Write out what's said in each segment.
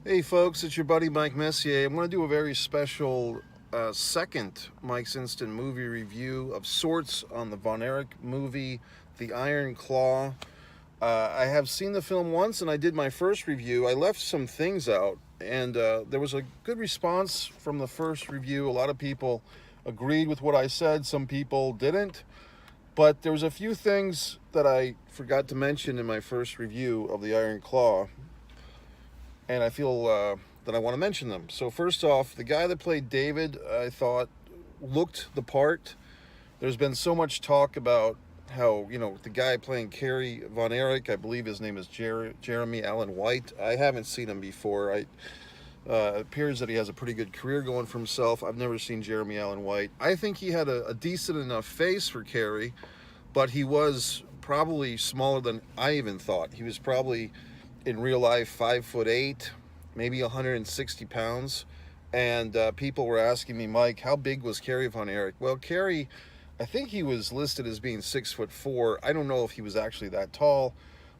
Hey folks, it's your buddy Mike Messier. I'm going to do a very special second Mike's Instant movie review of sorts on the Von Erich movie, The Iron Claw. I have seen the film once and I did my first review. I left some things out and there was a good response from the first review. A lot of people agreed with what I said, some people didn't. But there was a few things that I forgot to mention in my first review of The Iron Claw, and I feel that I want to mention them. So first off, the guy that played David, I thought looked the part. There's been so much talk about how, the guy playing Kerry Von Erich, I believe his name is Jeremy Allen White. I haven't seen him before. It appears that he has a pretty good career going for himself. I've never seen Jeremy Allen White. I think he had a decent enough face for Kerry, but he was probably smaller than I even thought. He was probably in real life 5'8", maybe 160 pounds. And people were asking me, Mike, how big was Kerry Von Erich? Well, Kerry, I think he was listed as being 6'4". I don't know if he was actually that tall,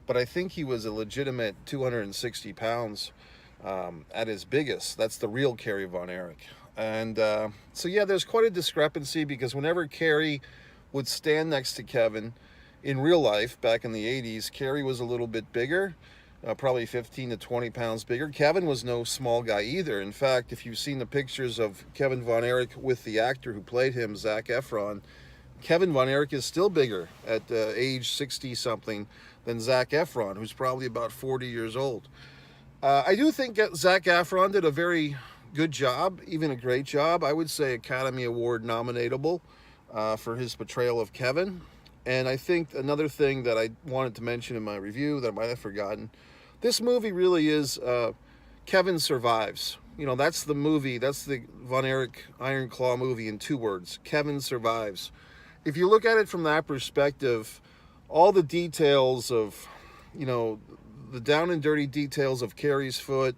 but I think he was a legitimate 260 pounds at his biggest. That's the real Kerry Von Erich. And so yeah, there's quite a discrepancy, because whenever Kerry would stand next to Kevin in real life back in the 80s, Kerry was a little bit bigger. Probably 15 to 20 pounds bigger. Kevin was no small guy either. In fact, if you've seen the pictures of Kevin Von Erich with the actor who played him, Zac Efron, Kevin Von Erich is still bigger at age 60-something than Zac Efron, who's probably about 40 years old. I do think Zac Efron did a very good job, even a great job. I would say Academy Award nominatable for his portrayal of Kevin. And I think another thing that I wanted to mention in my review that I might have forgotten, this movie really is Kevin Survives. That's the movie, that's the Von Erich Iron Claw movie in 2 words, Kevin Survives. If you look at it from that perspective, all the details of, the down and dirty details of Kerry's foot,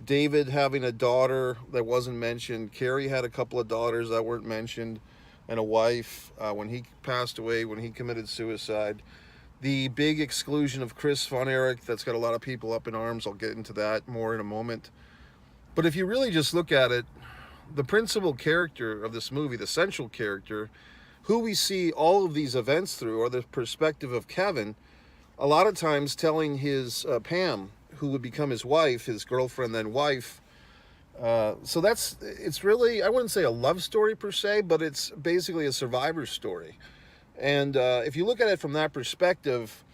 David having a daughter that wasn't mentioned, Kerry had a couple of daughters that weren't mentioned, and a wife when he passed away, when he committed suicide. The big exclusion of Chris Von Erich, that's got a lot of people up in arms. I'll get into that more in a moment. But if you really just look at it, the principal character of this movie, the central character, who we see all of these events through, are the perspective of Kevin, a lot of times telling his Pam, who would become his wife, his girlfriend then wife. So it's really, I wouldn't say a love story per se, but it's basically a survivor story. And if you look at it from that perspective,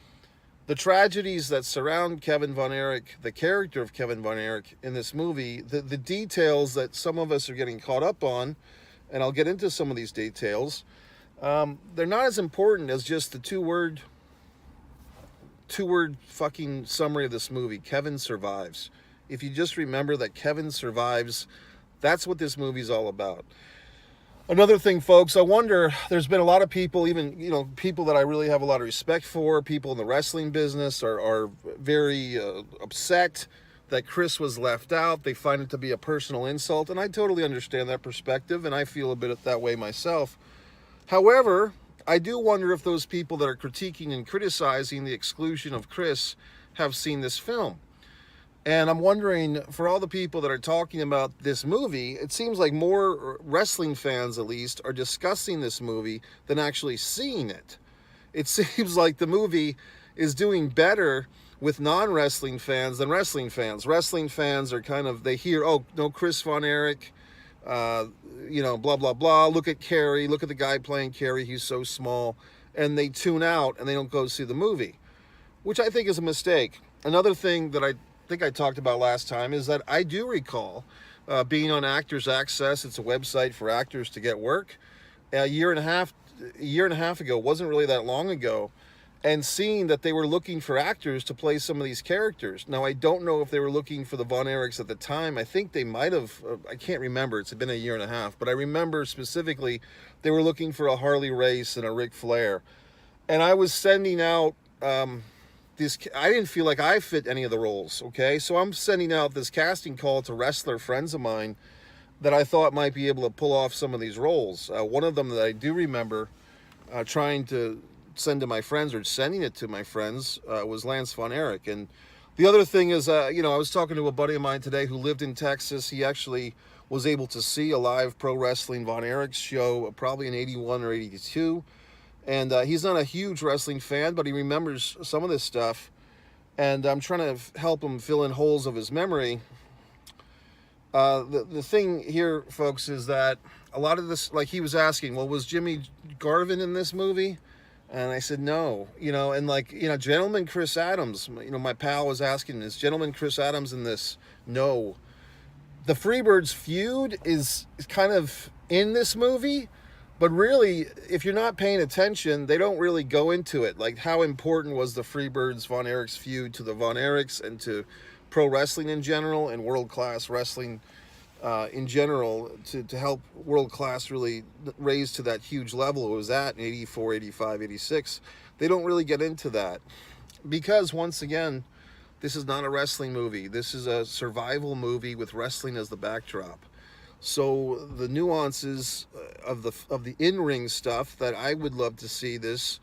the tragedies that surround Kevin Von Erich, the character of Kevin Von Erich in this movie, the details that some of us are getting caught up on, and I'll get into some of these details, they're not as important as just the two-word fucking summary of this movie, Kevin Survives. If you just remember that Kevin survives, that's what this movie's all about. Another thing, folks, I wonder, there's been a lot of people, even, people that I really have a lot of respect for, people in the wrestling business are very upset that Chris was left out. They find it to be a personal insult, and I totally understand that perspective, and I feel a bit that way myself. However, I do wonder if those people that are critiquing and criticizing the exclusion of Chris have seen this film. And I'm wondering, for all the people that are talking about this movie, it seems like more wrestling fans, at least, are discussing this movie than actually seeing it. It seems like the movie is doing better with non-wrestling fans than wrestling fans. Wrestling fans are they hear, oh, no, Chris Von Erich, blah, blah, blah. Look at Kerry. Look at the guy playing Kerry. He's so small. And they tune out and they don't go see the movie, which I think is a mistake. Another thing that I think I talked about last time is that I do recall being on Actors Access. It's a website for actors to get work. A year and a half ago, wasn't really that long ago, and seeing that they were looking for actors to play some of these characters. Now, I don't know if they were looking for the Von Erichs at the time. I think they might have, I can't remember, it's been a year and a half, but I remember specifically they were looking for a Harley Race and a Ric Flair. And I was sending out I didn't feel like I fit any of the roles, okay? So I'm sending out this casting call to wrestler friends of mine that I thought might be able to pull off some of these roles. One of them that I do remember trying to send to my friends, or sending it to my friends, was Lance Von Erich. And The other thing is, you know, I was talking to a buddy of mine today who lived in Texas. He actually was able to see a live pro wrestling Von Erichs show probably in 81 or 82. And he's not a huge wrestling fan, but he remembers some of this stuff. And I'm trying to help him fill in holes of his memory. The thing here, folks, is that a lot of this, like he was asking, well, was Jimmy Garvin in this movie? And I said, no, you know, and like, you know, Gentleman Chris Adams, you know, my pal was asking, is Gentleman Chris Adams in this? No. The Freebirds feud is kind of in this movie, but really, if you're not paying attention, they don't really go into it. Like, how important was the Freebirds Von Erichs feud to the Von Erichs and to pro wrestling in general and world-class wrestling in general to help world class really raise to that huge level it was at in 84, 85, 86. They don't really get into that because, once again, this is not a wrestling movie. This is a survival movie with wrestling as the backdrop. So the nuances of the in-ring stuff that I would love to see this,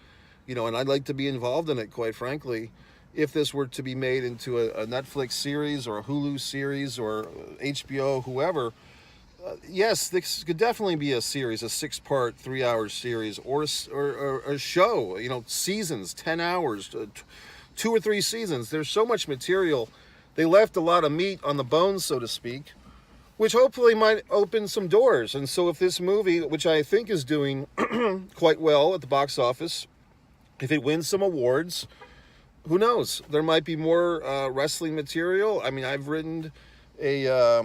you know, and I'd like to be involved in it, quite frankly, if this were to be made into a Netflix series or a Hulu series or HBO, whoever, yes, this could definitely be a series, a 6-part, 3-hour series, or a show, you know, seasons, 10 hours, 2 or 3 seasons. There's so much material. They left a lot of meat on the bones, so to speak, which hopefully might open some doors. And so if this movie, which I think is doing quite well at the box office, if it wins some awards, who knows? There might be more wrestling material. I mean, I've written a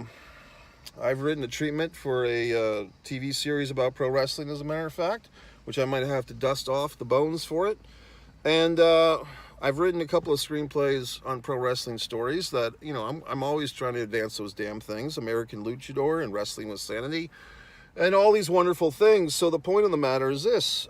treatment for a TV series about pro wrestling, as a matter of fact, which I might have to dust off the bones for it. And I've written a couple of screenplays on pro wrestling stories that, you know, I'm always trying to advance those damn things. American Luchador and Wrestling with Sanity and all these wonderful things. So the point of the matter is this.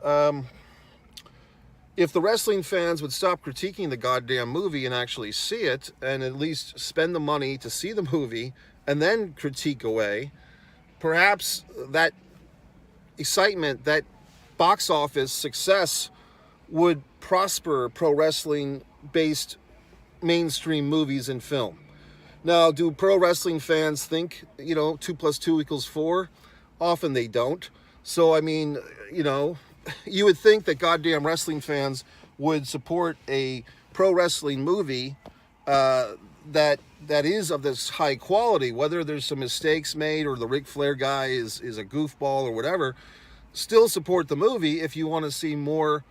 If the wrestling fans would stop critiquing the goddamn movie and actually see it, and at least spend the money to see the movie and then critique away, perhaps that excitement, that box office success would prosper pro wrestling based mainstream movies and film. Now, do pro wrestling fans think, you know, 2 + 2 = 4? Often they don't. So, I mean, you know, you would think that goddamn wrestling fans would support a pro wrestling movie that is of this high quality, whether there's some mistakes made or the Ric Flair guy is a goofball or whatever. Still support the movie if you want to see more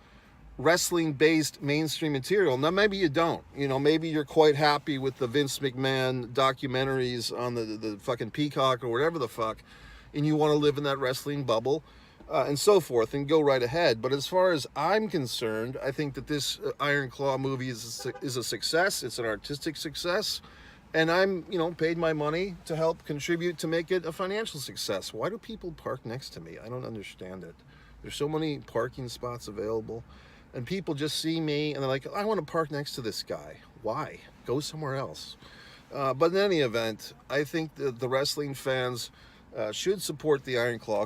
wrestling-based mainstream material. Now, maybe you don't. You know, maybe you're quite happy with the Vince McMahon documentaries on the fucking Peacock or whatever the fuck, and you want to live in that wrestling bubble. And so forth, and go right ahead. But as far as I'm concerned, I think that this Iron Claw movie is a success. It's an artistic success, and I'm, you know, paid my money to help contribute to make it a financial success. Why do people park next to me? I don't understand it. There's so many parking spots available, and people just see me and they're like, I want to park next to this guy. Why? Go somewhere else. But in any event, I think that the wrestling fans should support the Iron Claw.